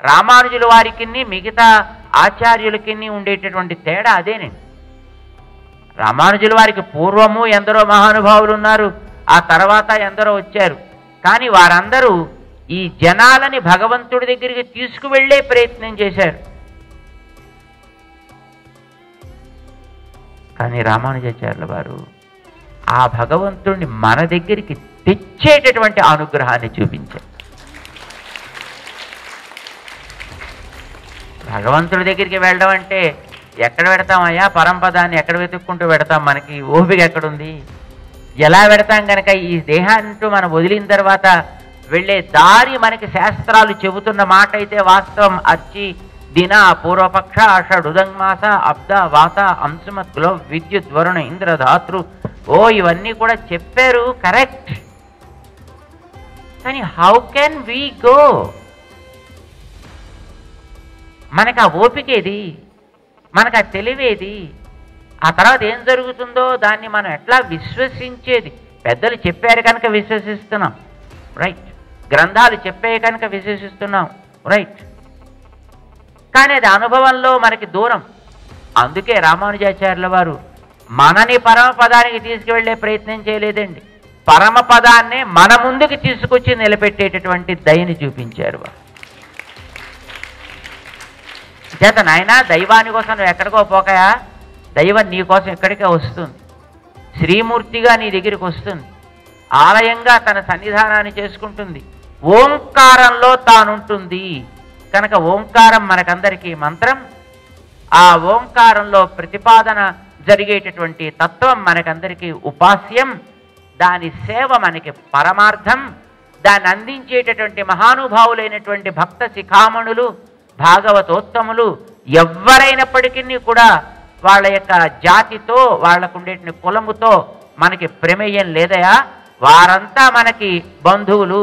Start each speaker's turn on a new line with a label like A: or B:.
A: రామానుజుల వారికి మిగతా ఆచార్యులకి ఉండేటటువంటి తేడా అదేనండి. రామానుజుల వారికి పూర్వము ఎందరో మహానుభావులు ఉన్నారు, ఆ తర్వాత ఎందరో వచ్చారు. కానీ వారందరూ ఈ జనాలని భగవంతుడి దగ్గరికి తీసుకువెళ్ళే ప్రయత్నం చేశారు. కానీ రామానుజాచార్యుల వారు ఆ భగవంతుడిని మన దగ్గరికి తెచ్చేటటువంటి అనుగ్రహాన్ని చూపించారు. భగవంతుడి దగ్గరికి వెళ్ళడం అంటే ఎక్కడ పెడతామయ్యా? పరంపదాన్ని ఎక్కడ వెతుక్కుంటూ పెడతాం? మనకి ఓపిక ఎక్కడుంది? ఎలా పెడతాం? కనుక ఈ దేహాంటూ మనం వదిలిన తర్వాత వెళ్ళే దారి మనకి శాస్త్రాలు చెబుతున్న మాట అయితే వాస్తవం. అర్చి దిన పూర్వపక్ష షడుదంగమాస అబ్ద వాత అంశుమత్లో విద్యుత్ వరుణ ఇంద్రధాతృ ఇవన్నీ కూడా చెప్పారు, కరెక్ట్. కానీ హౌ కెన్ వి గో? మనకు ఆ ఓపికేది, మనకు ఆ తెలివేది, ఆ తర్వాత ఏం జరుగుతుందో దాన్ని మనం ఎట్లా విశ్వసించేది? పెద్దలు చెప్పారు కనుక విశ్వసిస్తున్నాం, రైట్. గ్రంథాలు చెప్పాయి కనుక విశ్వసిస్తున్నాం, రైట్. కానీ అది అనుభవంలో మనకి దూరం. అందుకే రామానుజాచార్యుల వారు మనని పరమపదానికి తీసుకువెళ్ళే ప్రయత్నం చేయలేదండి. పరమపదాన్నే మన ముందుకు తీసుకొచ్చి నిలబెట్టేటటువంటి దయని చూపించారు. చేత నాయన, దైవాని కోసం నువ్వు ఎక్కడికో పోకయా, దైవం నీ కోసం ఎక్కడికే వస్తుంది. శ్రీమూర్తిగా నీ దగ్గరికి వస్తుంది, ఆలయంగా తన సన్నిధానాన్ని చేసుకుంటుంది, ఓంకారంలో తానుంటుంది. కనుక ఓంకారం మనకందరికీ మంత్రం. ఆ ఓంకారంలో ప్రతిపాదన జరిగేటటువంటి తత్వం మనకందరికీ ఉపాస్యం. దాని సేవ మనకి పరమార్థం. దాన్ని అందించేటటువంటి మహానుభావులైనటువంటి భక్త శిఖామణులు, భాగవతోత్తములు ఎవరైనప్పటికీ కూడా వాళ్ళ యొక్క జాతితో, వాళ్లకు ఉండేటువంటి కులముతో మనకి ప్రమేయం లేదయా. వారంతా మనకి బంధువులు.